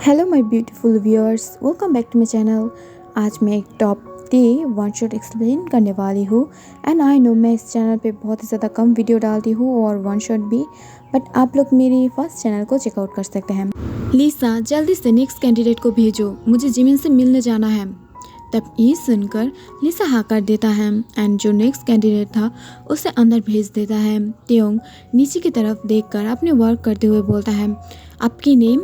Hello my beautiful viewers, welcome back to my channel. आज मैं एक top day one shot explain करने वाली हूँ। एंड आई नो मैं इस चैनल पे बहुत ही ज़्यादा कम वीडियो डालती हूँ और वन शॉट भी, बट आप लोग मेरी फर्स्ट चैनल को चेकआउट कर सकते हैं। लिसा, जल्दी से नेक्स्ट कैंडिडेट को भेजो, मुझे जिमिन से मिलने जाना है। तब ये सुनकर लिसा हाँ कर देता है एंड जो नेक्स्ट कैंडिडेट था उसे अंदर भेज देता है। त्योंग नीचे की तरफ देखकर अपने वर्क करते हुए बोलता है, आपकी नेम?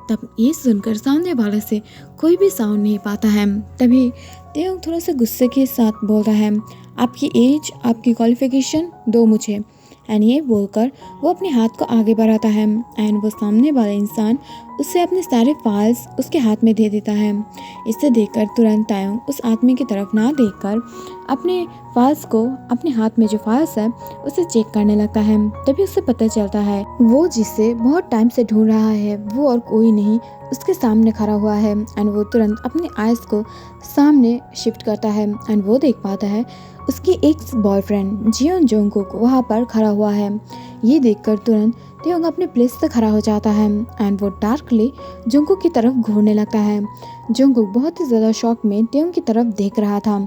तब ये सुनकर सामने वाले से कोई भी साउंड नहीं पाता है। तभी त्योंग थोड़ा सा गुस्से के साथ बोलता है, आपकी एज, आपकी क्वालिफिकेशन दो मुझे। एंड ये बोलकर वो अपने हाथ को आगे बढ़ाता है एंड वो सामने वाला इंसान उससे अपने सारे फाइल्स उसके हाथ में दे देता है। इसे देखकर तुरंत त्योंग उस आदमी की तरफ ना देखकर अपने फाइल्स को, अपने हाथ में जो फाइल्स है उसे चेक करने लगता है। तभी उसे पता चलता है वो जिसे बहुत टाइम से ढूंढ रहा है वो और कोई नहीं उसके सामने खड़ा हुआ है। एंड वो तुरंत अपने आइज को सामने शिफ्ट करता है एंड वो देख पाता है उसकी एक्स बॉयफ्रेंड जियोन जोंगकुक वहाँ पर खड़ा हुआ है। ये देखकर तुरंत त्योंग अपने प्लेस से खड़ा हो जाता है एंड वो डार्कली जोंगकुक की तरफ घूरने लगता है। जोंगकुक बहुत ही ज़्यादा शॉक में त्योंग की तरफ देख रहा था,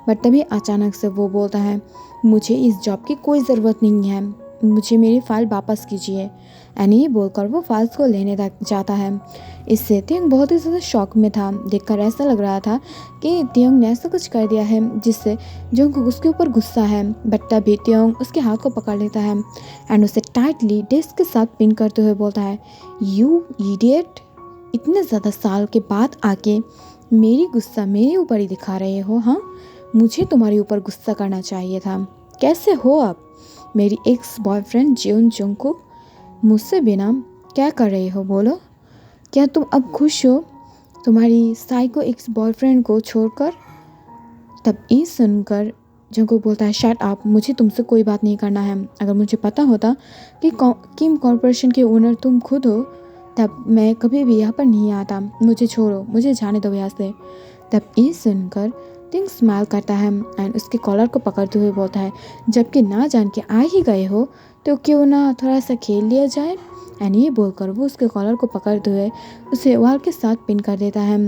बट तभी अचानक से वो बोलता है, मुझे इस जॉब की कोई ज़रूरत नहीं है, मुझे मेरी फ़ाइल वापस कीजिए। एंड ये बोलकर वो फाइल्स को लेने तक जाता है। इससे त्योंग बहुत ही ज़्यादा शॉक में था। देखकर ऐसा लग रहा था कि त्योंग ने ऐसा कुछ कर दिया है जिससे जोंगकुक उसके ऊपर गुस्सा है, बट तभी त्योंग उसके हाथ को पकड़ लेता है एंड उसे टाइटली डेस्क के साथ पिन करते हुए बोलता है, यू इडियट, इतने ज़्यादा साल के बाद आके मेरी गुस्सा मेरे ऊपर ही दिखा रहे हो? हाँ, मुझे तुम्हारे ऊपर गुस्सा करना चाहिए था। कैसे हो आप? मेरी एक्स बॉयफ्रेंड जियोन जोंगकुक, मुझसे बिना क्या कर रहे हो बोलो? क्या तुम अब खुश हो तुम्हारी साइको एक्स बॉयफ्रेंड को छोड़कर? तब ये सुनकर जोंगकुक बोलता है, शट अप, मुझे तुमसे कोई बात नहीं करना है। अगर मुझे पता होता कि किम कॉर्पोरेशन के ओनर तुम खुद हो तब मैं कभी भी यहाँ पर नहीं आता। मुझे छोड़ो, मुझे जाने दो यहाँ से। तब ये सुनकर तिंग स्माइल करता है एंड उसके कॉलर को पकड़ते हुए बोलता है, जबकि ना जान के आ ही गए हो तो क्यों ना थोड़ा सा खेल लिया जाए। एंड ये बोलकर वो उसके कॉलर को पकड़ते हुए उसे वाल के साथ पिन कर देता है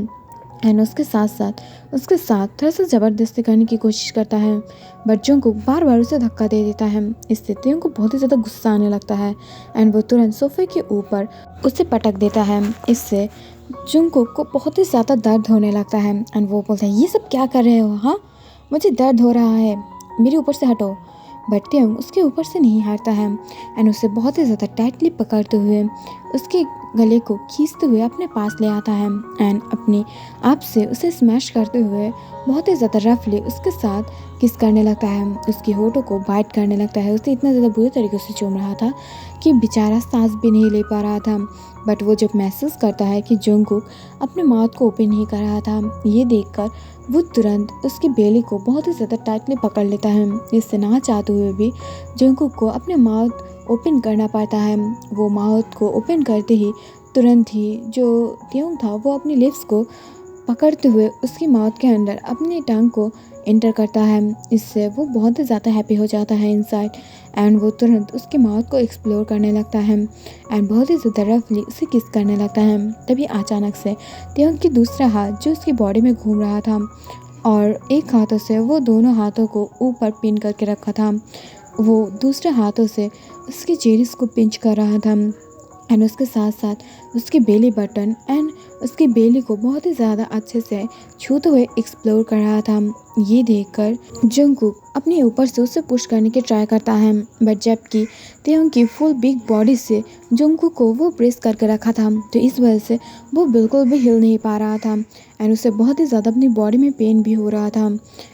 एंड उसके साथ थोड़ा सा ज़बरदस्ती करने की कोशिश करता है, बट जोंगकुक बार बार उसे धक्का दे देता है। इससे त्योंग को बहुत ही ज़्यादा गुस्सा आने लगता है एंड वो तुरंत सोफे के ऊपर उसे पटक देता है। इससे जोंगकुक को बहुत ही ज़्यादा दर्द होने लगता है एंड वो बोलता है, ये सब क्या कर रहे हो? हाँ, मुझे दर्द हो रहा है, मेरे ऊपर से हटो। बट त्योंग उसके ऊपर से नहीं हटता है एंड उसे बहुत ही ज़्यादा टाइटली पकड़ते हुए उसके गले को खींचते हुए अपने पास ले आता है एंड अपने आप से उसे स्मैश करते हुए बहुत ही ज़्यादा रफली उसके साथ किस करने लगता है, उसकी होठों को बाइट करने लगता है। उसे इतना ज़्यादा बुरी तरीके से चूम रहा था कि बेचारा सांस भी नहीं ले पा रहा था। बट वो जब महसूस करता है कि जोंगकुक अपने माउथ को ओपन नहीं कर रहा था, ये देखकर वो तुरंत उसकी बेली को बहुत ही ज़्यादा टाइटली पकड़ लेता है। इससे ना चाहते हुए भी जोंगकुक को अपने माउथ ओपन करना पड़ता है। वो माउथ को ओपन करते ही तुरंत ही जो त्योंग था वो अपनी लिप्स को पकड़ते हुए उसकी माउथ के अंदर अपनी टंग को एंटर करता है। इससे वो बहुत ही ज़्यादा हैप्पी हो जाता है इनसाइड एंड वो तुरंत उसके माउथ को एक्सप्लोर करने लगता है एंड बहुत ही ज़्यादा रफली उसे किस करने लगता है। तभी अचानक से त्योंग की दूसरा हाथ जो उसकी बॉडी में घूम रहा था और एक हाथों से वो दोनों हाथों को ऊपर पिन करके रखा था, वो दूसरे हाथों से उसकी चेरिस को पिंच कर रहा था एंड उसके साथ साथ उसकी बेली बटन एंड उसकी बेली को बहुत ही ज़्यादा अच्छे से छूते हुए एक्सप्लोर कर रहा था। ये देखकर जोंगकुक अपने ऊपर से उसे पुश करने की ट्राई करता है, बट जबकि त्योंग की फुल बिग बॉडी से जोंगकुक को वो प्रेस करके रखा था तो इस वजह से वो बिल्कुल भी हिल नहीं पा रहा था एंड उसे बहुत ही ज़्यादा अपनी बॉडी में पेन भी हो रहा था।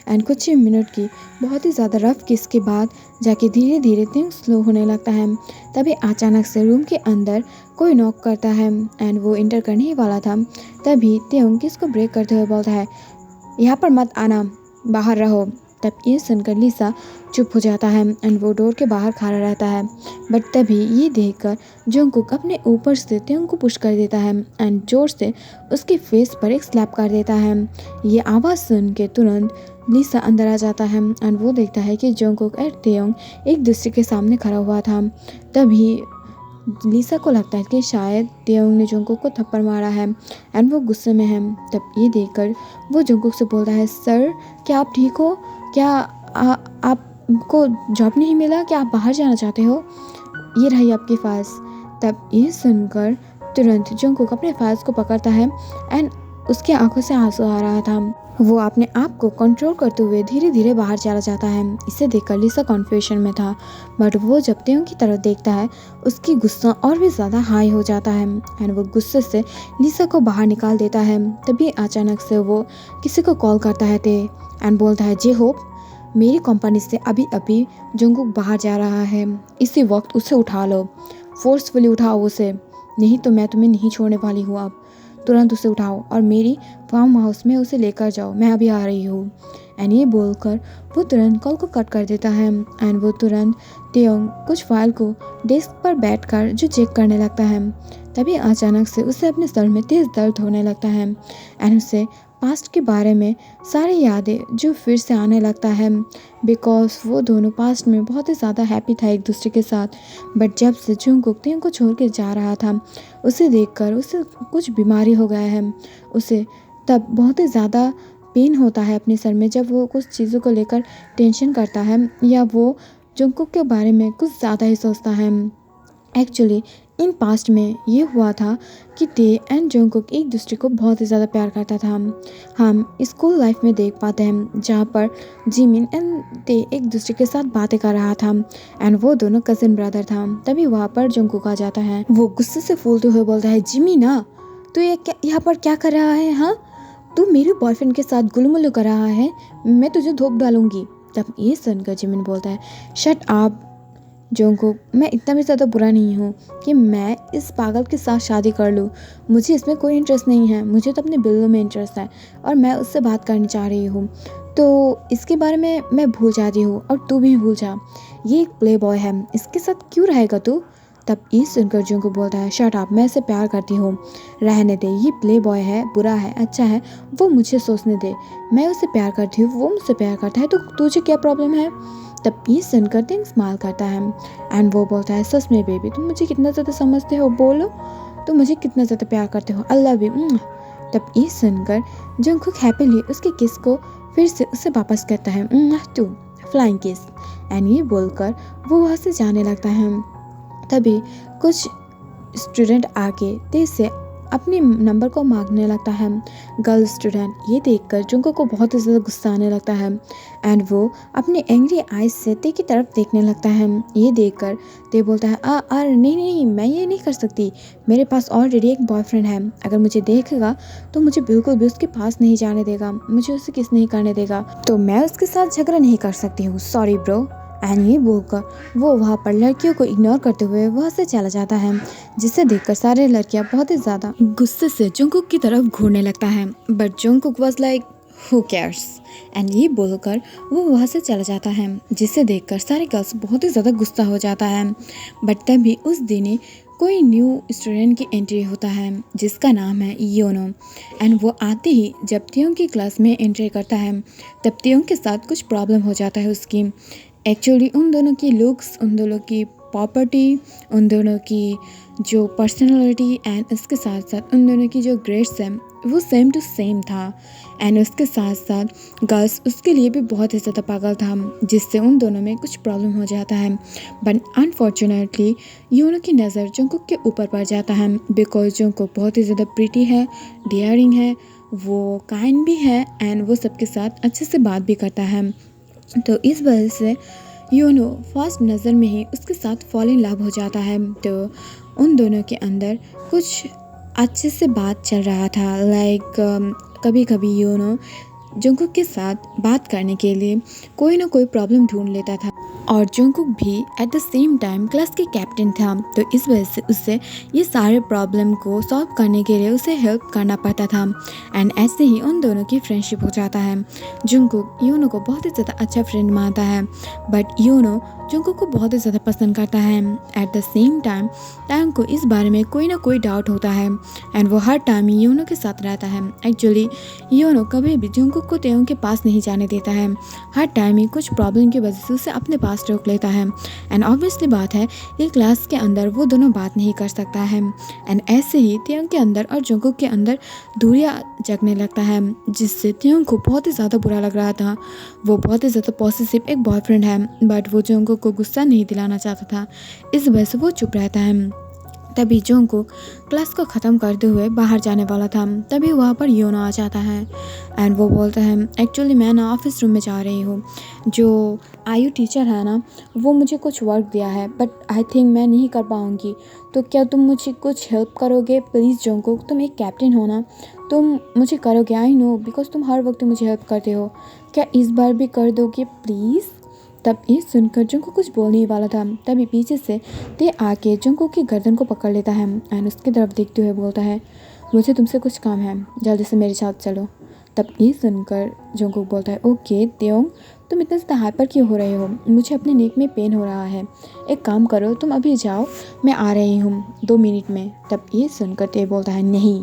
एंड कुछ ही मिनट की बहुत ही ज़्यादा रफ किस के बाद जाके धीरे धीरे त्योंग स्लो होने लगता है। तभी अचानक से रूम के अंदर कोई नॉक करता है एंड वो एंटर करने ही वाला था। तभी त्योंग किसको ब्रेक करते हुए बोलता है, यहाँ पर मत आना, बाहर रहो। तब ये सुनकर लिसा चुप हो जाता है एंड वो डोर के बाहर खड़ा रहता है, बट तभी ये देखकर जोंगकुक अपने ऊपर से त्योंग को पुश कर देता है एंड जोर से उसके फेस पर एक स्लैप कर देता है। ये आवाज़ सुन के तुरंत लिसा अंदर आ जाता है एंड वो देखता है कि जोंगकुक और त्योंग एक दूसरे के सामने खड़ा हुआ था। तभी लिसा को लगता है कि शायद तेयोंग ने जंगकुक को थप्पड़ मारा है एंड वो गुस्से में है। तब ये देखकर वो जंगकुक से बोलता है, सर क्या आप ठीक हो? क्या आपको जॉब नहीं मिला? क्या आप बाहर जाना चाहते हो? ये रही आपकी फाइल्स। तब ये सुनकर तुरंत जंगकुक अपने फाइल्स को पकड़ता है एंड उसके आंखों से आंसू आ रहा था। वो अपने आप को कंट्रोल करते हुए धीरे धीरे बाहर चला जाता है। इसे देखकर लिसा कन्फ्यूजन में था, बट वो जब तेयोंग की तरफ देखता है उसकी गुस्सा और भी ज़्यादा हाई हो जाता है एंड वो गुस्से से लिसा को बाहर निकाल देता है। तभी अचानक से वो किसी को कॉल करता है एंड बोलता है, जे होप मेरी कंपनी से अभी अभी जंगकुक बाहर जा रहा है, इसी वक्त उसे उठा लो, फोर्सफुली उठाओ उसे, नहीं तो मैं तुम्हें नहीं छोड़ने वाली हूँ। अब तुरंत उसे उठाओ और मेरी फार्म हाउस में उसे लेकर जाओ, मैं अभी आ रही हूँ। एंड ये बोलकर वो तुरंत कॉल को कट कर देता है एंड वो तुरंत तेयोंग कुछ फाइल को डेस्क पर बैठकर जो चेक करने लगता है। तभी अचानक से उसे अपने सर में तेज़ दर्द होने लगता है एंड उसे पास्ट के बारे में सारी यादें जो फिर से आने लगता है, बिकॉज वो दोनों पास्ट में बहुत ही ज़्यादा हैप्पी था एक दूसरे के साथ। बट जब से जंगकुक तेयोंग को छोड़ के जा रहा था उसे देखकर उसे कुछ बीमारी हो गया है। उसे तब बहुत ही ज़्यादा पेन होता है अपने सर में जब वो कुछ चीज़ों को लेकर टेंशन करता है या वो जंगकुक के बारे में कुछ ज़्यादा ही सोचता है। एक्चुअली इन पास्ट में ये हुआ था कि ते एंड जंगकुक एक दूसरे को बहुत ही ज़्यादा प्यार करता था। हम स्कूल लाइफ में देख पाते हैं जहाँ पर जिमिन एंड ते एक दूसरे के साथ बातें कर रहा था एंड वो दोनों कजिन ब्रदर था। तभी वहाँ पर जंगकुक आ जाता है। वो गुस्से से फूलते हुए बोलता है, जिमी ना तू ये यहाँ पर क्या कर रहा है? हाँ, तू मेरे बॉयफ्रेंड के साथ गुलमुलु कर रहा है, मैं तुझे धोप डालूंगी। तब ये सुनकर जिमिन बोलता है, शट अप जंगकुक, मैं इतना भी ज़्यादा बुरा नहीं हूँ कि मैं इस पागल के साथ शादी कर लूँ। मुझे इसमें कोई इंटरेस्ट नहीं है, मुझे तो अपने बिल्लो में इंटरेस्ट है और मैं उससे बात करनी चाह रही हूँ, तो इसके बारे में मैं भूल जाती हूँ और तू भी भूल जा। ये एक प्ले बॉय है, इसके साथ क्यों रहेगा तू? तब ये सुनकर जंगकुक बोलता है, शट अप, मैं इसे प्यार करती हूँ, रहने दे, ये प्ले बॉय है, बुरा है, अच्छा है, वो मुझे सोचने दे, मैं उसे प्यार करती हूँ, वो मुझसे प्यार करता है, तो तुझे क्या प्रॉब्लम है? तब ये सुनकर तेयोंग स्माइल करता है एंड वो बोलता है, सच में बेबी तुम मुझे कितना ज़्यादा समझते हो, बोलो तुम मुझे कितना ज़्यादा प्यार करते हो, आई लव यू। तब ये सुनकर जंगकुक हैप्पीली उसके किस को फिर से उसे वापस करता है, टू फ्लाइंग किस, एंड ये बोलकर वो वहाँ से जाने लगता है। तभी कुछ स्टूडेंट आके तेज से अपने नंबर को मांगने लगता है, गर्ल स्टूडेंट। ये देखकर जंगकुक को बहुत ही ज़्यादा गुस्सा आने लगता है एंड वो अपने एंग्री आइज से ते की तरफ देखने लगता है। ये देखकर ते बोलता है, नहीं, मैं ये नहीं कर सकती, मेरे पास ऑलरेडी एक बॉयफ्रेंड है, अगर मुझे देखेगा तो मुझे बिल्कुल भी उसके पास नहीं जाने देगा, मुझे उसे किस नहीं करने देगा, तो मैं उसके साथ झगड़ा नहीं कर सकती हूँ, सॉरी ब्रो। एंड ये बोलकर वो वहाँ पर लड़कियों को इग्नोर करते हुए वहाँ से चला जाता है, जिसे देखकर सारे लड़कियाँ बहुत ही ज़्यादा गुस्से से जंगकुक की तरफ घूरने लगता है। But Jungkook was like, who cares, and ये बोलकर वो वहाँ से चला जाता है, जिसे देखकर सारे गर्ल्स बहुत ही ज़्यादा गुस्सा हो जाता है। बट तभी उस दिन कोई न्यू स्टूडेंट की एंट्री होता है जिसका नाम है योनो एंड वो आते ही जब तेयोंग की क्लास में एंट्री करता है तब तेयोंग के साथ कुछ प्रॉब्लम हो जाता है उसकी। एक्चुअली उन दोनों की लुक्स, उन दोनों की प्रॉपर्टी, उन दोनों की जो पर्सनालिटी एंड उसके साथ साथ उन दोनों की जो ग्रेड्स हैं वो सेम टू सेम था एंड उसके साथ साथ गर्ल्स उसके लिए भी बहुत ही ज़्यादा पागल था, जिससे उन दोनों में कुछ प्रॉब्लम हो जाता है। बट अनफॉर्चुनेटली योनो की नज़र जंगकुक के ऊपर पड़ जाता है, बिकॉज जंगकुक बहुत ही ज़्यादा प्रिटी है, डेयरिंग है, वो काइंड भी है एंड वो सबके साथ अच्छे से बात भी करता है। तो इस वजह से योनो फर्स्ट नज़र में ही उसके साथ फॉल इन लव हो जाता है। तो उन दोनों के अंदर कुछ अच्छे से बात चल रहा था, लाइक कभी कभी योनो जंगकुक के साथ बात करने के लिए कोई ना कोई प्रॉब्लम ढूंढ लेता था और जंगकुक भी at the same time class के कैप्टन था, तो इस वजह से उससे ये सारे प्रॉब्लम को सॉल्व करने के लिए उसे हेल्प करना पड़ता था एंड ऐसे ही उन दोनों की फ्रेंडशिप हो जाता है। जंगकुक योनो को बहुत ही ज़्यादा अच्छा फ्रेंड मानता है, बट योनो जंगकुक को बहुत ही ज़्यादा पसंद करता है। At the same time Tayang को इस बारे में कोई ना कोई डाउट होता है एंड वो हर टाइम योनो के साथ रहता है। एक्चुअली योनो कभी भी जंगकुक को तायंग के पास नहीं जाने देता है। हर टाइम ही कुछ प्रॉब्लम की वजह से उसे अपने पास रोक लेता है एंड ऑब्वियसली बात है कि क्लास के अंदर वो दोनों बात नहीं कर सकता है एंड ऐसे ही तायंग के अंदर और जंगकुक के अंदर दूरियां जगने लगता है, जिससे तायंग को बहुत ही ज़्यादा बुरा लग रहा था। वो बहुत ही ज़्यादा पॉसेसिव एक बॉयफ्रेंड है, बट वो जंगकुक को गुस्सा नहीं दिलाना चाहता था, इस वजह से वो चुप रहता है। तभी जंगकुक क्लास को ख़त्म करते हुए बाहर जाने वाला था, तभी वहाँ पर योनो आ जाता है एंड वो बोलता है एक्चुअली मैं ना ऑफिस रूम में जा रही हूँ। जो आयु टीचर है ना, वो मुझे कुछ वर्क दिया है बट आई थिंक मैं नहीं कर पाऊँगी, तो क्या तुम मुझे कुछ हेल्प करोगे प्लीज़ जंगकुक? तुम एक कैप्टन हो ना, तुम मुझे करोगे? आई नो बिकॉज तुम हर वक्त मुझे हेल्प करते हो, क्या इस बार भी कर दोगे प्लीज़? तब ये सुनकर जंगकुक कुछ बोलने ही वाला था, तभी पीछे से ते आके जंगकुक की गर्दन को पकड़ लेता है एंड उसकी तरफ देखते हुए बोलता है मुझे तुमसे कुछ काम है, जल्दी से मेरे साथ चलो। तब ये सुनकर जंगकुक बोलता है ओके तायंग, तुम इतना ज़्यादा हाइपर क्यों हो रहे हो? मुझे अपने नेक में पेन हो रहा है, एक काम करो तुम अभी जाओ, मैं आ रही हूँ 2 मिनट में। तब ये सुनकर ते बोलता है नहीं,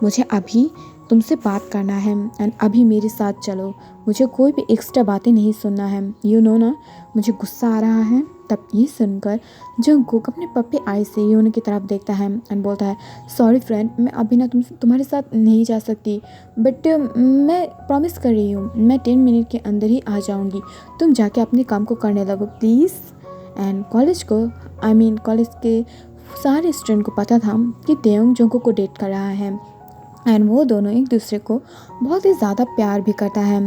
मुझे अभी तुमसे बात करना है एंड अभी मेरे साथ चलो, मुझे कोई भी एक्स्ट्रा बातें नहीं सुनना है, यू नो ना मुझे गुस्सा आ रहा है। तब ये सुनकर जंगकुक अपने पप्पी आई से योनो की तरफ देखता है एंड बोलता है सॉरी फ्रेंड, मैं अभी ना तुम्हारे साथ नहीं जा सकती, बट मैं प्रॉमिस कर रही हूँ मैं 10 मिनट के अंदर ही आ जाऊँगी, तुम जाके अपने काम को करने लगो प्लीज़। एंड कॉलेज के सारे स्टूडेंट को पता था कि तायंग जंगकुक को डेट कर रहा है एंड वो दोनों एक दूसरे को बहुत ही ज़्यादा प्यार भी करता है।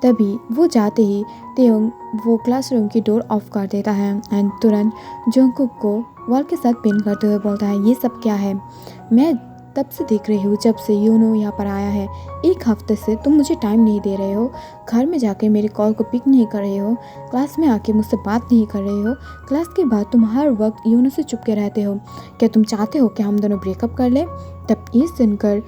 तभी वो जाते ही तायंग वो क्लासरूम की डोर ऑफ कर देता है एंड तुरंत जंगकुक को वॉल के साथ पिन करते हुए बोलता है ये सब क्या है? मैं तब से देख रही हूँ जब से योनो यहाँ पर आया है, 1 हफ्ते से तुम मुझे टाइम नहीं दे रहे हो, घर में जाके मेरे कॉल को पिक नहीं कर रहे हो, क्लास में आके मुझसे बात नहीं कर रहे हो, क्लास के बाद तुम हर वक्त योनो से चुपके रहते हो, क्या तुम चाहते हो कि हम दोनों ब्रेकअप कर लें? तब ये सुनकर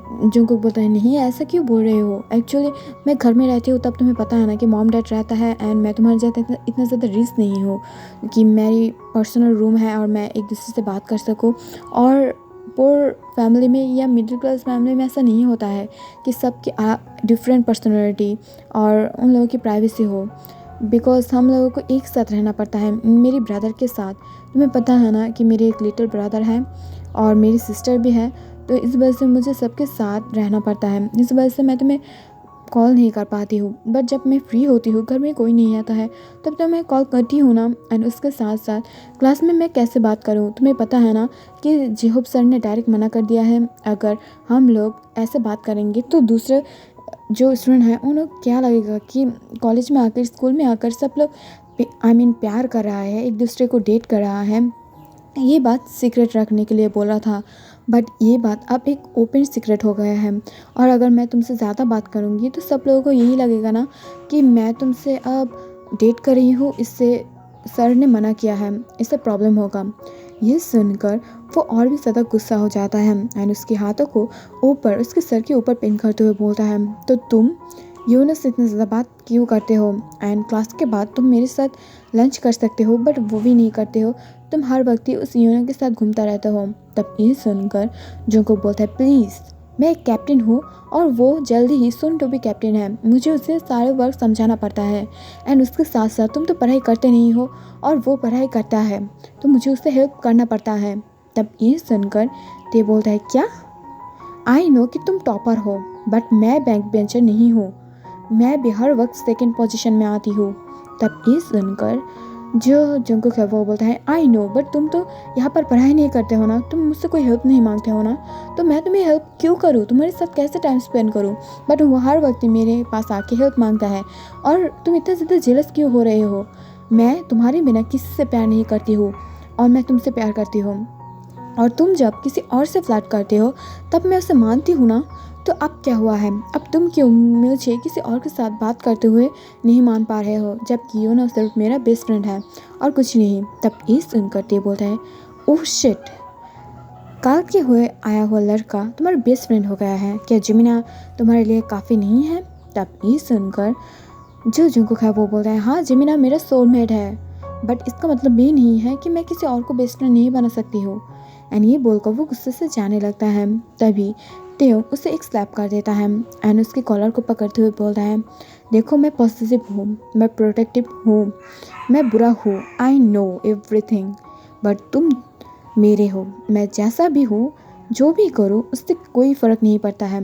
जंगकुक बोलता है नहीं ऐसा क्यों बोल रहे हो, एक्चुअली मैं घर में रहती हूँ तब तुम्हें पता है ना कि मॉम डैड रहता है एंड मैं तुम्हारे साथ इतना ज़्यादा रिस्क नहीं हूँ कि मेरी पर्सनल रूम है और मैं एक दूसरे से बात कर सकूँ। और पुअर फैमिली में या मिडिल क्लास फैमिली में ऐसा नहीं होता है कि सबकी डिफरेंट पर्सनैलिटी और उन लोगों की प्राइवेसी हो, बिकॉज हम लोगों को एक साथ रहना पड़ता है मेरी ब्रदर के साथ। तुम्हें पता है ना कि मेरे एक लिटिल ब्रदर है और मेरी सिस्टर भी है, तो इस वजह से मुझे सबके साथ रहना पड़ता है, इस वजह से मैं तुम्हें कॉल नहीं कर पाती हूँ, बट जब मैं फ्री होती हूँ घर में कोई नहीं आता है तब तो मैं कॉल करती हूँ ना। एंड उसके साथ साथ क्लास में मैं कैसे बात करूँ, तुम्हें पता है ना कि जेहोब सर ने डायरेक्ट मना कर दिया है, अगर हम लोग ऐसे बात करेंगे तो दूसरे जो स्टूडेंट हैं उन्हें क्या लगेगा कि कॉलेज में आकर स्कूल में आकर सब लोग प्यार कर रहा है, एक दूसरे को डेट कर रहा है। ये बात सीक्रेट रखने के लिए बोला था, बट ये बात अब एक ओपन सीक्रेट हो गया है और अगर मैं तुमसे ज़्यादा बात करूँगी तो सब लोगों को यही लगेगा ना कि मैं तुमसे अब डेट कर रही हूँ, इससे सर ने मना किया है, इससे प्रॉब्लम होगा। ये सुनकर वो और भी ज़्यादा गुस्सा हो जाता है एंड उसके हाथों को ऊपर उसके सर के ऊपर पिन करते हुए बोलता है तो तुम योनो से इतना ज़्यादा बात क्यों करते हो एंड क्लास के बाद तुम मेरे साथ लंच कर सकते हो बट वो भी नहीं करते हो, तुम हर वक्त ही उस योनो के साथ घूमता रहते हो। तब ये सुनकर जंगकुक बोलता है प्लीज़, मैं एक कैप्टन हूँ और वो जल्दी ही सुन टू बी कैप्टन है, मुझे उसे सारे वर्क समझाना पड़ता है एंड उसके साथ साथ तुम तो पढ़ाई करते नहीं हो और वो पढ़ाई करता है तो मुझे उससे हेल्प करना पड़ता है। तब ये सुनकर ते बोलता है क्या? आई नो कि तुम टॉपर हो बट मैं बैक बेंचर नहीं हूँ, मैं भी हर वक्त सेकंड पोजीशन में आती हूँ। तब ये सुनकर जो जंगकुक है वो बोलता है आई नो बट तुम तो यहाँ पर पढ़ाई नहीं करते हो ना, तुम मुझसे कोई हेल्प नहीं मांगते हो ना, तो मैं तुम्हें हेल्प क्यों करूँ, तुम्हारे साथ कैसे टाइम स्पेंड करूँ, बट वो हर वक्त मेरे पास आके हेल्प मांगता है और तुम इतना ज़्यादा जेलस क्यों हो रहे हो? मैं तुम्हारे बिना किसी से प्यार नहीं करती हूँ और मैं तुमसे प्यार करती हूँ और तुम जब किसी और से फ्लर्ट करते हो तब मैं उसे मानती हूँ ना, तो अब क्या हुआ है, अब तुम क्यों मुझे किसी और के साथ बात करते हुए नहीं मान पा रहे हो, जबकि योनो सिर्फ मेरा बेस्ट फ्रेंड है और कुछ नहीं। तब ये सुनकर ते बोलता है ओह शिट, काल के हुए आया हुआ लड़का तुम्हारा बेस्ट फ्रेंड हो गया है, क्या जिमिना तुम्हारे लिए काफ़ी नहीं है? तब ये सुनकर जो जंगकुक है वो बोलता है हाँ जिमिना मेरा सोलमेट है, बट इसका मतलब ये नहीं है कि मैं किसी और को बेस्ट फ्रेंड नहीं बना सकती हूँ। एंड ये बोलकर वो गुस्से से जाने लगता है। तभी टेयोंग उसे एक स्लैप कर देता है एंड उसके कॉलर को पकड़ते हुए बोलता है, देखो मैं पॉसेसिव हूँ, मैं प्रोटेक्टिव हूँ, मैं बुरा हूँ, आई नो एवरीथिंग, बट तुम मेरे हो। मैं जैसा भी हूँ, जो भी करूँ, उससे कोई फ़र्क नहीं पड़ता है।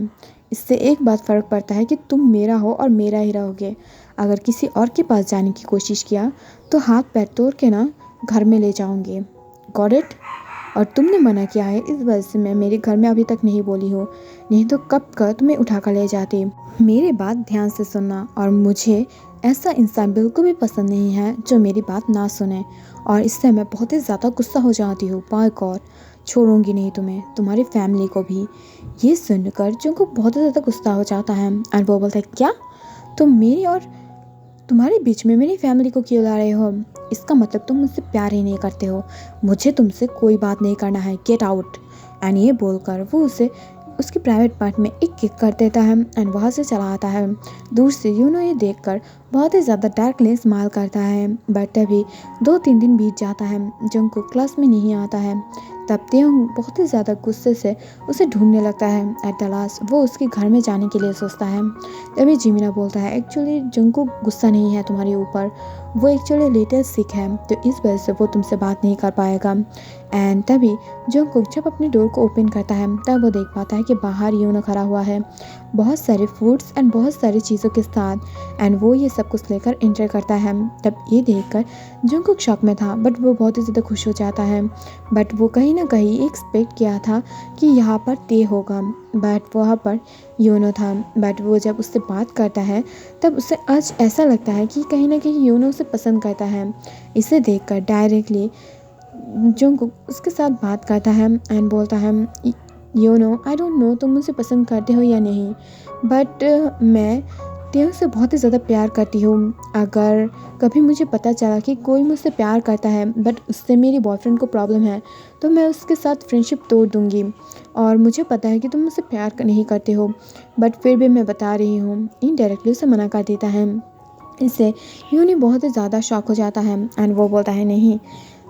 इससे एक बात फ़र्क पड़ता है कि तुम मेरा हो और मेरा ही रहोगे। अगर किसी और के पास जाने की कोशिश किया तो हाथ पैर तोड़ के ना घर में ले जाऊंगे। Got it? और तुमने मना किया है, इस वजह से मैं मेरे घर में अभी तक नहीं बोली हूँ, नहीं तो कब का तुम्हें उठा कर ले जाती। मेरी बात ध्यान से सुनना, और मुझे ऐसा इंसान बिल्कुल भी पसंद नहीं है जो मेरी बात ना सुने, और इससे मैं बहुत ही ज़्यादा गुस्सा हो जाती हूँ। बाय गॉड, छोड़ूंगी नहीं तुम्हें, तुम्हारी फैमिली को भी। ये सुनकर जंगकुक बहुत ही ज़्यादा गुस्सा हो जाता है और वो बोलता है, क्या तुम मेरी और तुम्हारे बीच में मेरी फैमिली को क्यों ला रहे हो? इसका मतलब तुम मुझसे प्यार ही नहीं करते हो। मुझे तुमसे कोई बात नहीं करना है, गेट आउट। एंड ये बोलकर वो उसे उसकी प्राइवेट पार्ट में एक किक कर देता है एंड वहाँ से चला आता है। दूर से यूनो ये देखकर बहुत ही ज़्यादा डार्कली स्माइल करता है। बट तभी 2-3 दिन बीत जाता है, जंगकुक क्लास में नहीं आता है। तब तेयोंग बहुत ही ज़्यादा गुस्से से उसे ढूंढने लगता है। एट द लास्ट वो उसके घर में जाने के लिए सोचता है। तभी जिमिना बोलता है, एक्चुअली जंगकुक गुस्सा नहीं है तुम्हारे ऊपर, वो एक्चुअली लिटिल सिक है, तो इस वजह से वो तुमसे बात नहीं कर पाएगा। एंड तभी जंगकुक जब अपने डोर को ओपन करता है तब वो देख पाता है कि बाहर यूनो खड़ा हुआ है बहुत सारे फूड्स एंड बहुत सारी चीज़ों के साथ। एंड वो ये सब कुछ लेकर एंटर करता है। तब ये देखकर जंगकुक शॉक में था, बट वो बहुत ही ज़्यादा खुश हो जाता है। बट वो कहीं ना कहीं एक्सपेक्ट किया था कि यहाँ पर ते होगा, बट वहाँ पर यूनो था। बट वो जब उससे बात करता है तब उसे आज ऐसा लगता है कि कहीं ना कहीं यूनो उसे पसंद करता है। इसे देखकर डायरेक्टली जंगकुक उसके साथ बात करता है एंड बोलता है, you know I don't know तुम मुझे पसंद करते हो या नहीं, बट मैं तेरे से बहुत ही ज़्यादा प्यार करती हूँ। अगर कभी मुझे पता चला कि कोई मुझसे प्यार करता है बट उससे मेरी बॉयफ्रेंड को प्रॉब्लम है, तो मैं उसके साथ फ्रेंडशिप तोड़ दूँगी। और मुझे पता है कि तुम मुझसे प्यार नहीं करते हो, बट फिर भी मैं बता रही हूँ। इनडायरेक्टली उसे मना कर देता है। इससे यूनी बहुत ही ज़्यादा शॉक हो जाता है एंड वो बोलता है, नहीं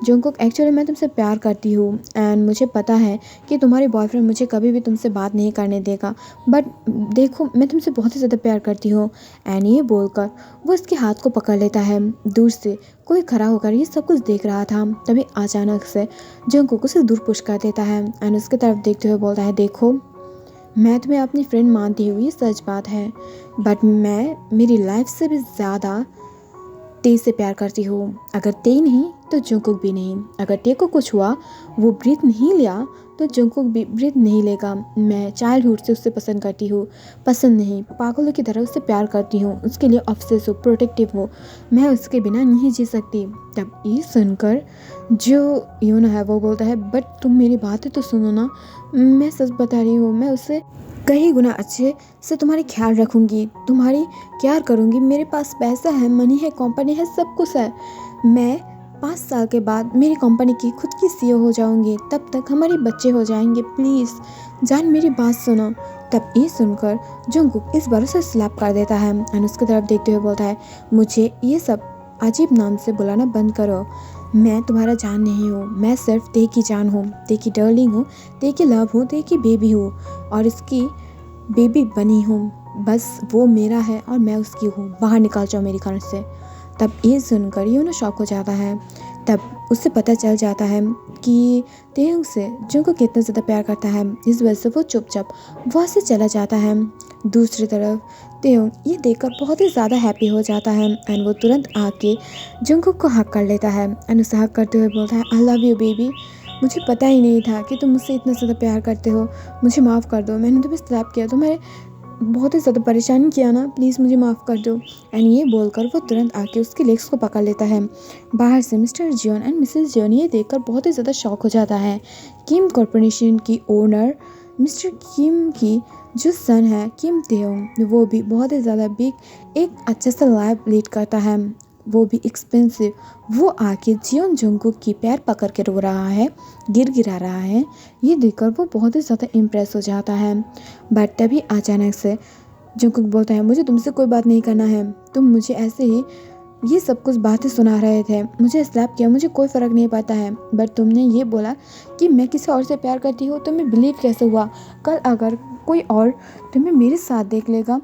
जंगकुक, एक्चुअली मैं तुमसे प्यार करती हूँ एंड मुझे पता है कि तुम्हारी बॉयफ्रेंड मुझे कभी भी तुमसे बात नहीं करने देगा, बट देखो मैं तुमसे बहुत ही ज़्यादा प्यार करती हूँ। एंड ये बोलकर वो इसके हाथ को पकड़ लेता है। दूर से कोई खड़ा होकर ये सब कुछ देख रहा था। तभी अचानक से जंगकुक उसे दूर पुश कर देता है एंड उसकी तरफ देखते हुए बोलता है, देखो मैं तुम्हें अपनी फ्रेंड मानती हूँ, ये सच बात है, बट मैं मेरी लाइफ से भी ज़्यादा ते से प्यार करती हूँ। अगर ते नहीं तो जंगकुक भी नहीं। अगर ते को कुछ हुआ, वो ब्रीथ नहीं लिया, तो जंगकुक भी ब्रीथ नहीं लेगा। मैं चाइल्डहुड से उससे पसंद करती हूँ, पसंद नहीं पागलों की तरह उससे प्यार करती हूँ, उसके लिए ऑब्सेस हूँ, प्रोटेक्टिव हूँ, मैं उसके बिना नहीं जी सकती। तब ये सुनकर जो यूनो है वो बोलता है, बट तुम मेरी बातें तो सुनो ना, मैं सच बता रही हूँ, मैं उससे कहीं गुना अच्छे से तुम्हारी ख्याल रखूँगी, तुम्हारी केयर करूँगी। मेरे पास पैसा है, मनी है, कंपनी है, सब कुछ है। मैं 5 साल के बाद मेरी कंपनी की खुद की सीईओ हो जाऊँगी, तब तक हमारे बच्चे हो जाएंगे। प्लीज़ जान मेरी बात सुनो। तब ये सुनकर जंगकुक इस बार उसे स्लैप कर देता है और उसकी तरफ देखते हुए बोलता है, मुझे ये सब अजीब नाम से बुलाना बंद करो। मैं तुम्हारा जान नहीं हूँ, मैं सिर्फ ते की जान हूँ, ते की डार्लिंग हूँ, ते की लव हूँ, ते की बेबी हूँ और इसकी बेबी बनी हूँ। बस वो मेरा है और मैं उसकी हूँ, बाहर निकल जाओ मेरे घर से। तब ये सुनकर यूनो शॉक हो जाता है। तब उससे पता चल जाता है कि तेयोंग से जंगकुक कितना ज़्यादा प्यार करता है। इस वजह से वो चुपचाप वहाँ से चला जाता है। दूसरी तरफ तेयोंग ये देखकर बहुत ही ज़्यादा हैप्पी हो जाता है एंड वो तुरंत आके जंगकुक को हक कर लेता है एंड उसे हक करते हुए बोलता है, आई लव यू बेबी, मुझे पता ही नहीं था कि तुम मुझसे इतना ज़्यादा प्यार करते हो, मुझे माफ़ कर दो, मैंने तुम्हें स्लैप किया, तुम्हें बहुत ही ज़्यादा परेशान किया ना, प्लीज़ मुझे माफ़ कर दो। एंड ये बोलकर वो तुरंत आके उसके लेग्स को पकड़ लेता है। बाहर से mister Jeon and missus Jeon ये देखकर बहुत ही ज़्यादा शॉक हो जाता है। किम कॉर्पोरेशन की ओनर मिस्टर किम की जो सन है किम तेयोंग, वो भी बहुत ही ज़्यादा बिग एक अच्छा सा लाइफ लीड करता है, वो भी एक्सपेंसिव। वो आके जियोन जंगकुक की पैर पकड़ के रो रहा है, गिरा रहा है। ये देखकर वो बहुत ही ज़्यादा इम्प्रेस हो जाता है। बट तभी अचानक से जंगकुक बोलता है, मुझे तुमसे कोई बात नहीं करना है, तुम मुझे ऐसे ही ये सब कुछ बातें सुना रहे थे। मुझे स्लैप किया, मुझे कोई फ़र्क नहीं पड़ता है, बट तुमने ये बोला कि मैं किसी और से प्यार करती हूँ, तुम्हें बिलीव कैसे हुआ? कल अगर कोई और तुम्हें मेरे साथ देख लेगा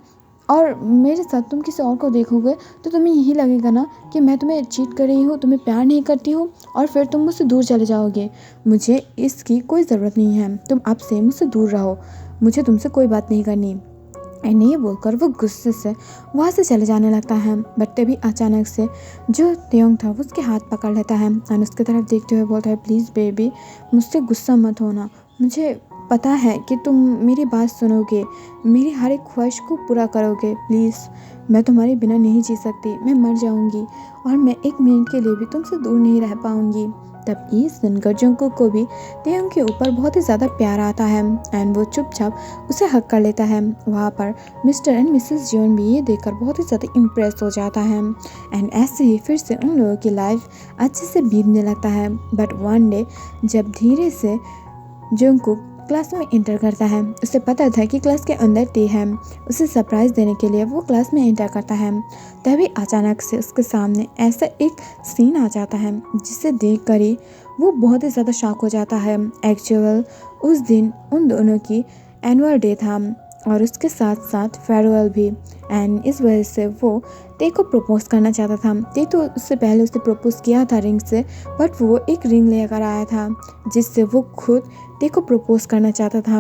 और मेरे साथ तुम किसी और को देखोगे तो तुम्हें यही लगेगा ना कि मैं तुम्हें चीट कर रही हूँ, तुम्हें प्यार नहीं करती हूँ, और फिर तुम मुझसे दूर चले जाओगे। मुझे इसकी कोई ज़रूरत नहीं है, तुम अब से मुझसे दूर रहो, मुझे तुमसे कोई बात नहीं करनी। एंड ये बोलकर वो गुस्से से वहाँ से चले जाने लगता है। बट तभी अचानक से जो त्योंग था वो उसके हाथ पकड़ लेता है और उसकी तरफ देखते हुए बोलता है, प्लीज़ बेबी, मुझसे गुस्सा मत होना, मुझे पता है कि तुम मेरी बात सुनोगे, मेरी हर एक ख्वाहिश को पूरा करोगे। प्लीज़, मैं तुम्हारे बिना नहीं जी सकती, मैं मर जाऊंगी और मैं एक मिनट के लिए भी तुमसे दूर नहीं रह पाऊंगी। तब ये सुनकर जंगकुक को भी तेयंग के ऊपर बहुत ही ज़्यादा प्यार आता है एंड वो चुपचाप उसे हक कर लेता है। वहाँ पर मिस्टर एंड मिसेस जियोन भी ये देखकर बहुत ही ज़्यादा इम्प्रेस हो जाता है एंड ऐसे ही फिर से उन लोगों की लाइफ अच्छे से बीतने लगता है। बट वन डे जब धीरे से जंगकुक क्लास में इंटर करता है, उसे पता था कि क्लास के अंदर टे है, उसे सरप्राइज़ देने के लिए वो क्लास में इंटर करता है। तभी अचानक से उसके सामने ऐसा एक सीन आ जाता है जिसे देखकर ही वो बहुत ही ज़्यादा शॉक हो जाता है। एक्चुअल उस दिन उन दोनों की एनुअल डे था और उसके साथ साथ फेयरवेल भी, एंड इस वजह से वो ते को प्रपोज करना चाहता था। ते तो उससे पहले उसे प्रपोज किया था रिंग से, बट वो एक रिंग लेकर आया था जिससे वो खुद ते को प्रपोज करना चाहता था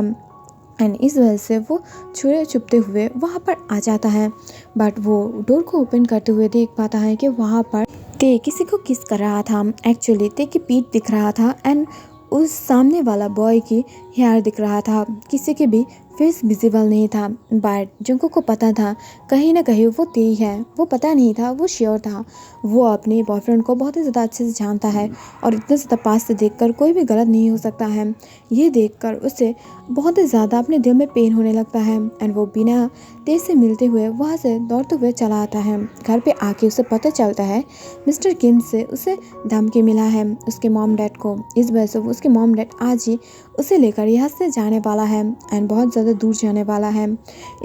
एंड इस वजह से वो छुपे छुपते हुए वहाँ पर आ जाता है। बट वो डोर को ओपन करते हुए देख पाता है कि वहाँ पर ते किसी को किस कर रहा था। एक्चुअली ते की पीठ दिख रहा था एंड उस सामने वाला बॉय की हेयर दिख रहा था, किसी के भी फेस विजिबल नहीं था। बट जंगकुक को पता था कहीं ना कहीं वो ते है, वो पता नहीं था, वो श्योर था। वो अपने बॉयफ्रेंड को बहुत ही ज़्यादा अच्छे से जानता है और इतने ज़्यादा पास से देखकर कोई भी गलत नहीं हो सकता है। ये देखकर उसे बहुत ही ज़्यादा अपने दिल में पेन होने लगता है एंड वो बिना तेज से मिलते हुए वहाँ से दौड़ते हुए चला आता है। घर पे आके उसे पता चलता है मिस्टर किम से उसे धमकी मिला है उसके मॉम डैड को। इस वजह से उसके मॉम डैड आज ही उसे लेकर यहाँ से जाने वाला है एंड बहुत ज़्यादा दूर जाने वाला है।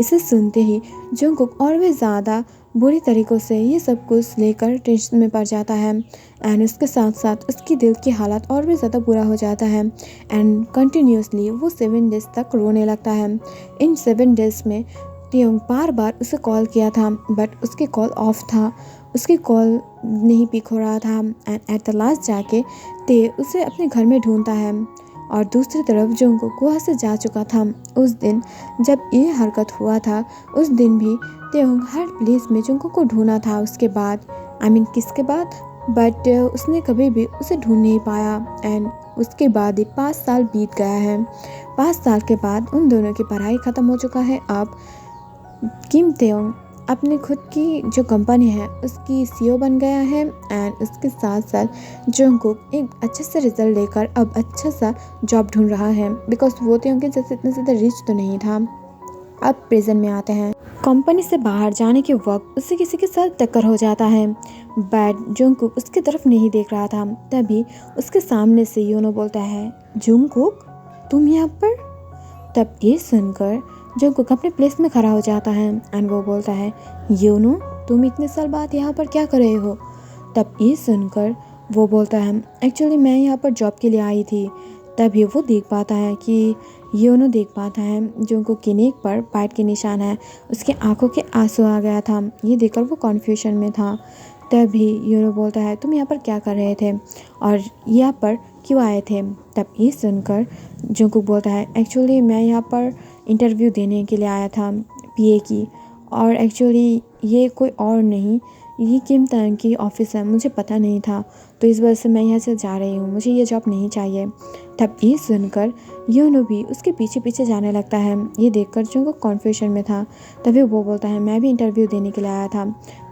इसे सुनते ही जंगकुक और भी ज़्यादा बुरी तरीक़ों से ये सब कुछ लेकर टेंशन में पड़ जाता है एंड उसके साथ साथ उसकी दिल की हालत और भी ज़्यादा बुरा हो जाता है एंड कंटिन्यूसली वो 7 डेज़ तक रोने लगता है। इन 7 डेज़ में त्योंग बार बार उसे कॉल किया था बट उसकी कॉल ऑफ था, उसकी कॉल नहीं पिक हो रहा था एंड एट द लास्ट जाके ते उसे अपने घर में ढूंढता है। और दूसरी तरफ जंगकुक वहाँ से जा चुका था। उस दिन जब ये हरकत हुआ था उस दिन भी त्योंग हर प्लेस में जंगकुक को ढूंढा था। उसके बाद किसके बाद, बट उसने कभी भी उसे ढूंढ नहीं पाया एंड उसके बाद ही 5 साल बीत गया है। 5 साल के बाद उन दोनों की पढ़ाई ख़त्म हो चुका है। अब किम त्योंग अपनी खुद की जो कंपनी है उसकी सीईओ बन गया है एंड उसके साथ साथ जंगकुक एक अच्छे से रिजल्ट लेकर अब अच्छा सा जॉब ढूंढ रहा है बिकॉज वो त्योंग के जैसे इतना ज़्यादा रिच तो नहीं था। अब प्रेजेंट में आते हैं, कंपनी से बाहर जाने के वक्त उससे किसी के साथ टक्कर हो जाता है बट जंगकुक उसकी तरफ नहीं देख रहा था। तभी उसके सामने से योनो बोलता है, जंगकुक तुम यहाँ पर? तब ये सुनकर जंगकुक अपने प्लेस में खड़ा हो जाता है एंड वो बोलता है, योनो तुम इतने साल बाद यहाँ पर क्या कर रहे हो? तब ये सुनकर वो बोलता है, एक्चुअली मैं यहाँ पर जॉब के लिए आई थी। तभी वो देख पाता है कि योनो देख पाता है जंगकुक की नेक पर बाइट के निशान है, उसके आंखों के आंसू आ गया था। ये देखकर वो कन्फ्यूजन में था। तभी योनो बोलता है, तुम यहाँ पर क्या कर रहे थे और यहाँ पर क्यों आए थे? तब ये सुनकर जंगकुक बोलता है, एक्चुअली मैं यहाँ पर इंटरव्यू देने के लिए आया था पीए की, और एक्चुअली ये कोई और नहीं, ये किम तांग की ऑफिस है, मुझे पता नहीं था, तो इस वजह से मैं यहाँ से जा रही हूँ, मुझे ये जॉब नहीं चाहिए। तब ये सुनकर योनो भी उसके पीछे पीछे जाने लगता है। ये देखकर जंगकुक कन्फ्यूजन में था। तभी वो बोलता है, मैं भी इंटरव्यू देने के लिए आया था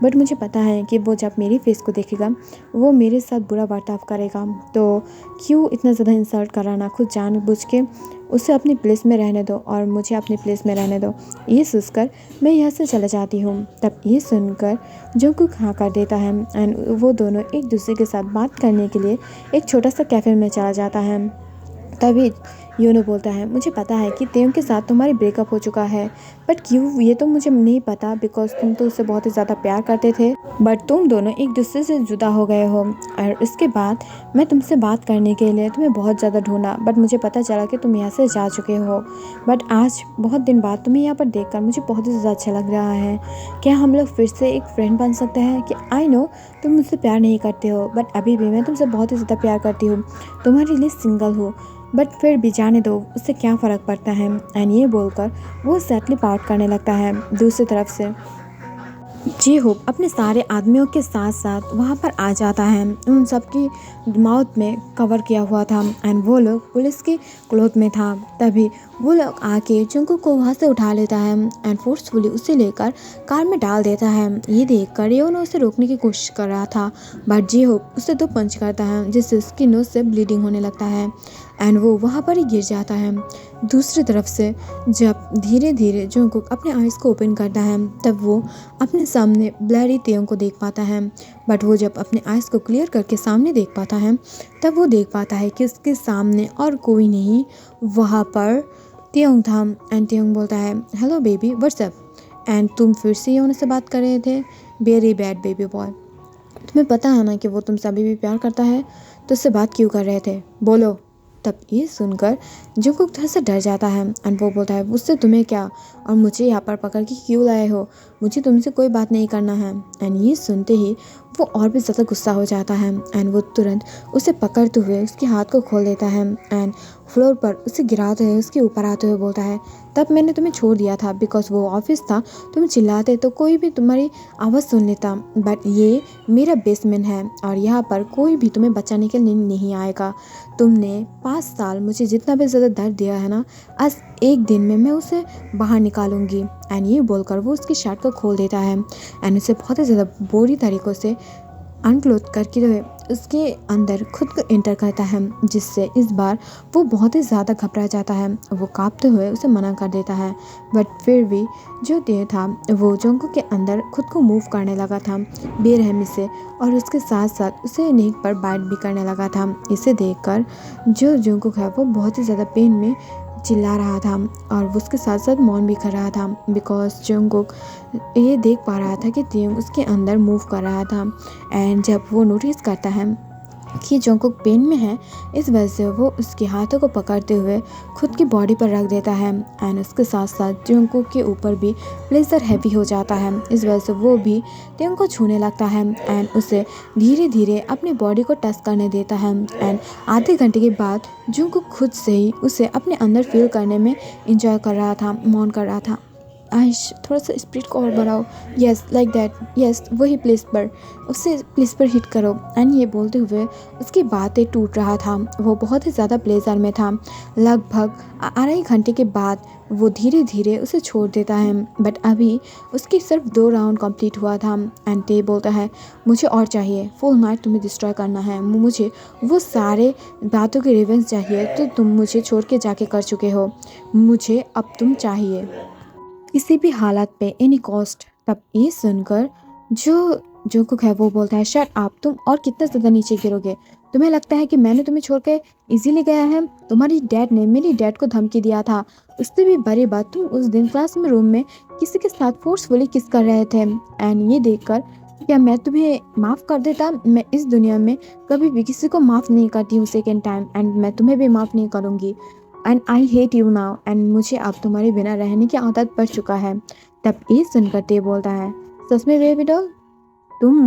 बट मुझे पता है कि वो जब मेरी फेस को देखेगा वो मेरे साथ बुरा बर्ताव करेगा, तो क्यों इतना ज़्यादा इंसल्ट कराना, खुद जानबूझ के उसे अपनी प्लेस में रहने दो और मुझे अपनी प्लेस में रहने दो। ये सोचकर मैं यहाँ से चले जाती हूँ। तब ये सुनकर जंगकुक हाँ कर देता है एंड वो दोनों एक दूसरे के साथ बात करने के लिए एक छोटा सा कैफ़े में चला जाता है। तभी योनो बोलता है, मुझे पता है कि तेयोंग के साथ तुम्हारी ब्रेकअप हो चुका है, बट क्यों ये तो मुझे नहीं पता, बिकॉज तुम तो उससे बहुत ही ज़्यादा प्यार करते थे, बट तुम दोनों एक दूसरे से जुदा हो गए हो। और उसके बाद मैं तुमसे बात करने के लिए तुम्हें बहुत ज़्यादा ढूंढा, बट मुझे पता चला कि तुम यहाँ से जा चुके हो। बट आज बहुत दिन बाद तुम्हें यहाँ पर देखकर मुझे बहुत ही ज़्यादा अच्छा लग रहा है। क्या हम लोग फिर से एक फ्रेंड बन सकते हैं? कि आई नो तुम मुझसे प्यार नहीं करते हो, बट अभी भी मैं तुमसे बहुत ही ज़्यादा प्यार करती हूँ, तुम्हारे लिए सिंगल हूँ, बट फिर भी जाने दो, उससे क्या फ़र्क पड़ता है। एंड ये बोलकर वो सैडली पार्ट करने लगता है। दूसरी तरफ से जी होप अपने सारे आदमियों के साथ साथ वहाँ पर आ जाता है। उन सब की माउथ में कवर किया हुआ था एंड वो लोग पुलिस के क्लोथ में था। तभी वो लोग आके जंगकुक को वहाँ से उठा लेता है एंड फोर्सफुली उसे लेकर कार में डाल देता है। ये देखकर योनो उसे रोकने की कोशिश कर रहा था, बट जी होप उसे 2 पंच करता है, जिससे उसकी नोज से ब्लीडिंग होने लगता है एंड वो वहाँ पर ही गिर जाता है। दूसरी तरफ से जब धीरे धीरे जंगकुक अपने आइज़ को ओपन करता है, तब वो अपने सामने ब्लैरी तेयोंग को देख पाता है। बट वो जब अपने आइज़ को क्लियर करके सामने देख पाता है, तब वो देख पाता है कि उसके सामने और कोई नहीं, वहाँ पर तेयोंग था। एंड तेयोंग बोलता है, hello baby, what's up? And तुम फिर से योनो से बात कर रहे थे? वेरी बैड बेबी बॉय, तुम्हें पता है ना कि वो तुमसे अभी भी प्यार करता है, तो उससे बात क्यों कर रहे थे, बोलो। तब ये सुनकर जंगकुक थोड़ा सा डर जाता है एंड वो बोलता है, उससे तुम्हें क्या, और मुझे यहाँ पर पकड़ के क्यों लाए हो, मुझे तुमसे कोई बात नहीं करना है। एंड ये सुनते ही वो और भी ज़्यादा गुस्सा हो जाता है एंड वो तुरंत उसे पकड़ते हुए उसके हाथ को खोल देता है एंड फ्लोर पर उसे गिराते हुए उसके ऊपर आते हुए बोलता है, तब मैंने तुम्हें छोड़ दिया था बिकॉज वो ऑफिस था, तुम चिल्लाते तो कोई भी तुम्हारी आवाज़ सुन लेता, बट ये मेरा बेसमेंट है और यहाँ पर कोई भी तुम्हें बचाने के लिए नहीं आएगा। तुमने 5 साल मुझे जितना भी ज़्यादा दर्द दिया है ना, आज एक दिन में मैं उसे बाहर निकालूंगी। एंड ये बोलकर वो उसकी शर्ट को खोल देता है एंड उसे बहुत ही ज़्यादा बुरी तरीक़ों से अनक्लोथ करके उसके अंदर खुद को एंटर करता है, जिससे इस बार वो बहुत ही ज़्यादा घबरा जाता है। वो कांपते हुए उसे मना कर देता है, बट फिर भी जो दे था वो जंगकुक के अंदर खुद को मूव करने लगा था बेरहमी से, और उसके साथ साथ उसे नेक पर बाइट भी करने लगा था। इसे देखकर जो जंगकुक है वो बहुत ही ज़्यादा पेन में चिल्ला रहा था और उसके साथ साथ मौन भी कर रहा था, बिकॉज जंगकुक ये देख पा रहा था कि तेयोंग उसके अंदर मूव कर रहा था। एंड जब वो नोटिस करता है कि जंगकुक पेन में है, इस वजह से वो उसके हाथों को पकड़ते हुए खुद की बॉडी पर रख देता है एंड उसके साथ साथ जंगकुक के ऊपर भी प्लेजर हैवी हो जाता है। इस वजह से वो भी तेयोंग को छूने लगता है एंड उसे धीरे धीरे अपनी बॉडी को टच करने देता है। एंड आधे घंटे के बाद जंगकुक खुद से ही उसे अपने अंदर फील करने में इंजॉय कर रहा था, मौन कर रहा था। आइश थोड़ा सा स्पीड को और बढ़ाओ, यस लाइक दैट, यस वही प्लेस पर, उससे प्लेस पर हिट करो। एंड ये बोलते हुए उसकी बातें टूट रहा था, वो बहुत ही ज़्यादा प्लेजर में था। लगभग 2.5 घंटे के बाद वो धीरे धीरे उसे छोड़ देता है, बट अभी उसकी सिर्फ 2 राउंड कंप्लीट हुआ था। एंड ते बोलता है, मुझे और चाहिए, फुल नाइट तुम्हें डिस्ट्रॉय करना है, मुझे वो सारे बातों की रिवेंज चाहिए तो तुम मुझे छोड़ के जाके कर चुके हो, मुझे अब तुम चाहिए किसी भी हालत पे, एनी कॉस्ट। तब ये सुनकर जो जंगकुक है वो बोलता है, शट अप, तुम और कितना ज़्यादा नीचे गिरोगे, तुम्हें लगता है कि मैंने तुम्हें छोड़ के इजीली गया है? तुम्हारी डैड ने मेरी डैड को धमकी दिया था, उससे भी बड़ी बात, तुम उस दिन क्लास में रूम में किसी के साथ फोर्सफुली किस कर रहे थे। एंड ये देखकर क्या मैं तुम्हें माफ़ कर देता? मैं इस दुनिया में कभी भी किसी को माफ़ नहीं करती हूँ सेकेंड टाइम, एंड मैं तुम्हें भी माफ़ नहीं करूँगी। And I hate you now, and मुझे अब तुम्हारे बिना रहने की आदत पड़ चुका है। तब ये सुनकर ते बोलता है, सच में बेबी डॉल, तुम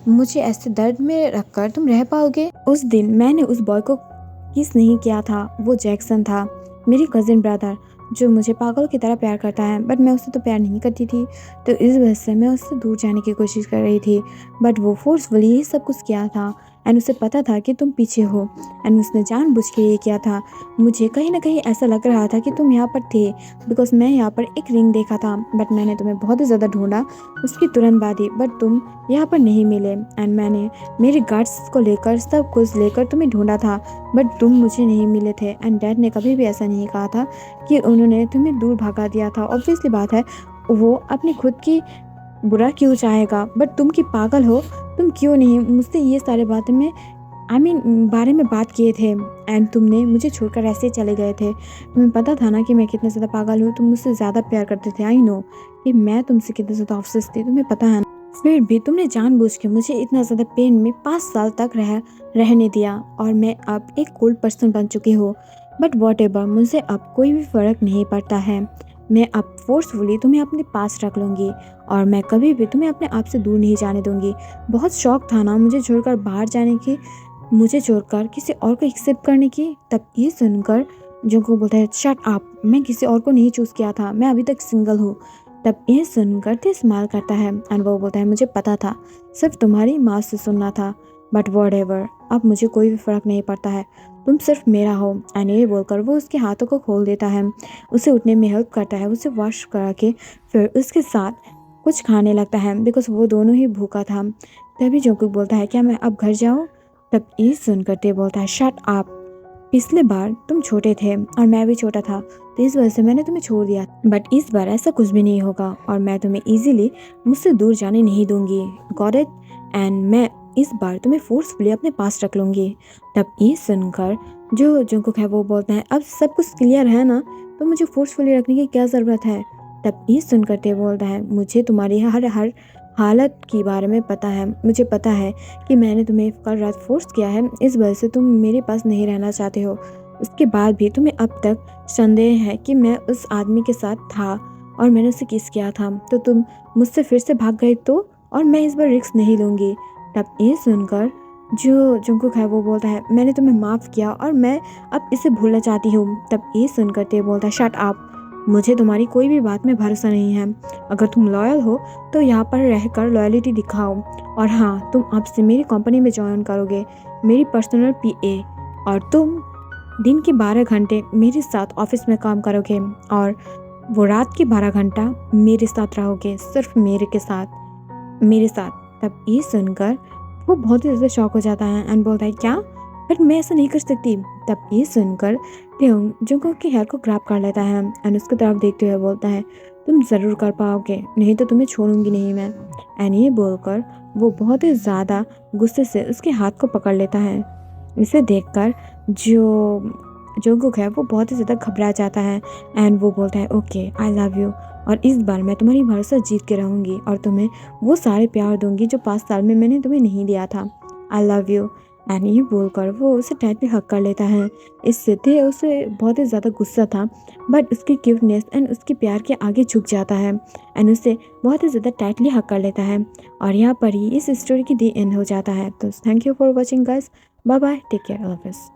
मुझे ऐसे दर्द में रखकर तुम रह पाओगे? उस दिन मैंने उस बॉय को किस नहीं किया था, वो जैक्सन था, मेरी कजिन ब्रदर, जो मुझे पागल की तरह प्यार करता है, बट मैं उससे तो प्यार नहीं करती थी, तो इस वजह से मैं उससे दूर जाने की कोशिश कर रही थी, बट वो फोर्सफुली ये सब कुछ किया था एंड उसे पता था कि तुम पीछे हो एंड उसने जानबूझ के ये किया था। मुझे कहीं ना कहीं ऐसा लग रहा था कि तुम यहाँ पर थे, बिकॉज मैं यहाँ पर एक रिंग देखा था, बट मैंने तुम्हें बहुत ही ज़्यादा ढूंढा उसकी तुरंत बाद ही, बट तुम यहाँ पर नहीं मिले। एंड मैंने मेरे गार्ड्स को लेकर सब कुछ लेकर तुम्हें ढूंढा था, बट तुम मुझे नहीं मिले थे। एंड डैड ने कभी भी ऐसा नहीं कहा था कि उन्होंने तुम्हें दूर भगा दिया था। ऑब्वियसली बात है, वो अपनी खुद की बुरा क्यों चाहेगा, बट तुम की पागल हो, तुम क्यों नहीं मुझसे ये सारे बातें में बारे में बात किए थे एंड तुमने मुझे छोड़कर ऐसे चले गए थे। तुम्हें पता था ना कि मैं कितना ज़्यादा पागल हूँ, तुम मुझसे ज़्यादा प्यार करते थे। आई नो कि मैं तुमसे कितना ज़्यादा ऑब्सेस्ड थी, तुम्हें पता है ना। फिर भी तुमने जानबूझ के मुझे इतना ज़्यादा पेन में 5 साल तक रहने दिया और मैं अब एक कोल्ड पर्सन बन चुकी हूँ। बट वॉटएवर, मुझे अब कोई भी फ़र्क नहीं पड़ता है। मैं अब फोर्सफुली तुम्हें अपने पास रख लूँगी और मैं कभी भी तुम्हें अपने आप से दूर नहीं जाने दूँगी। बहुत शौक था ना मुझे छोड़कर बाहर जाने की, मुझे छोड़कर किसी और को एक्सेप्ट करने की। तब ये सुनकर जंगकुक बोलता है, शट अप, मैं किसी और को नहीं चूज़ किया था, मैं अभी तक सिंगल हूँ। तब ये सुनकर ते स्माइल करता है एंड वो बोलता है, मुझे पता था, सिर्फ तुम्हारी माँ से सुनना था। बट व्हाटएवर, अब मुझे कोई भी फ़र्क नहीं पड़ता है, तुम सिर्फ मेरा हो। एंड ये बोलकर वो उसके हाथों को खोल देता है, उसे उठने में हेल्प करता है, उसे वॉश करा के फिर उसके साथ कुछ खाने लगता है बिकॉज वो दोनों ही भूखा था। तभी जंगकुक बोलता है, क्या मैं अब घर जाऊँ? तब ये सुनकर ते बोलता है, शट अप, पिछले बार तुम छोटे थे और मैं भी छोटा था, तो इस वजह से मैंने तुम्हें छोड़ दिया। बट इस बार ऐसा कुछ भी नहीं होगा और मैं तुम्हें इजीली मुझसे दूर जाने नहीं दूंगी। Got it? एंड मैं इस बार तुम्हें फोर्सफुली अपने पास रख लूँगी। तब ये सुनकर जो जंगकुक है वो बोलता है, अब सब कुछ क्लियर है ना, तो मुझे फोर्सफुली रखने की क्या ज़रूरत है? तब ये सुनकर ते बोलता है, मुझे तुम्हारी हर हर हालत के बारे में पता है, मुझे पता है कि मैंने तुम्हें कल रात फोर्स किया है, इस वजह से तुम मेरे पास नहीं रहना चाहते हो। उसके बाद भी तुम्हें अब तक संदेह है कि मैं उस आदमी के साथ था और मैंने उसे किस किया था, तो तुम मुझसे फिर से भाग गए तो, और मैं इस बार रिस्क नहीं लूँगी। तब ये सुनकर जो जंगकुक है वो बोलता है, मैंने तुम्हें माफ़ किया और मैं अब इसे भूलना चाहती हूँ। तब ये सुनकर ते बोलता है, शट अप, मुझे तुम्हारी कोई भी बात में भरोसा नहीं है। अगर तुम लॉयल हो तो यहाँ पर रहकर लॉयलिटी दिखाओ, और हाँ, तुम अब से मेरी कंपनी में ज्वाइन करोगे, मेरी पर्सनल पीए, और तुम दिन के 12 घंटे मेरे साथ ऑफिस में काम करोगे और वो रात के 12 घंटा मेरे साथ रहोगे, सिर्फ मेरे साथ। तब ये सुनकर वो बहुत ही ज़्यादा शॉक हो जाता है एंड बोलता है, क्या? बट मैं ऐसा नहीं कर सकती। तब ये सुनकर ट्योंग जंगकुक के हेयर को ग्रैब कर लेता है एंड उसकी तरफ देखते हुए बोलता है, तुम ज़रूर कर पाओगे, नहीं तो तुम्हें छोड़ूंगी नहीं मैं। एंड ये बोलकर वो बहुत ही ज़्यादा गुस्से से उसके हाथ को पकड़ लेता है। इसे देखकर जो जंगकुक है वो बहुत ही ज़्यादा घबरा जाता है एंड वो बोलता है, ओके, आई लव यू, और इस बार मैं तुम्हारी भरोसा जीत के रहूँगी और तुम्हें वो सारे प्यार दूंगी जो 5 साल में मैंने तुम्हें नहीं दिया था। I love you. एंड ये बोलकर वो उसे टाइटली हक कर लेता है। इससे ते उसे बहुत ही ज़्यादा गुस्सा था, बट उसकी क्यूटनेस एंड उसके प्यार के आगे झुक जाता है एंड उसे बहुत ही ज़्यादा टाइटली हक कर लेता है। और यहाँ पर ही इस स्टोरी की दी एंड हो जाता है। तो thank you for watching guys, bye bye, take care, अल्लाह हाफिज़।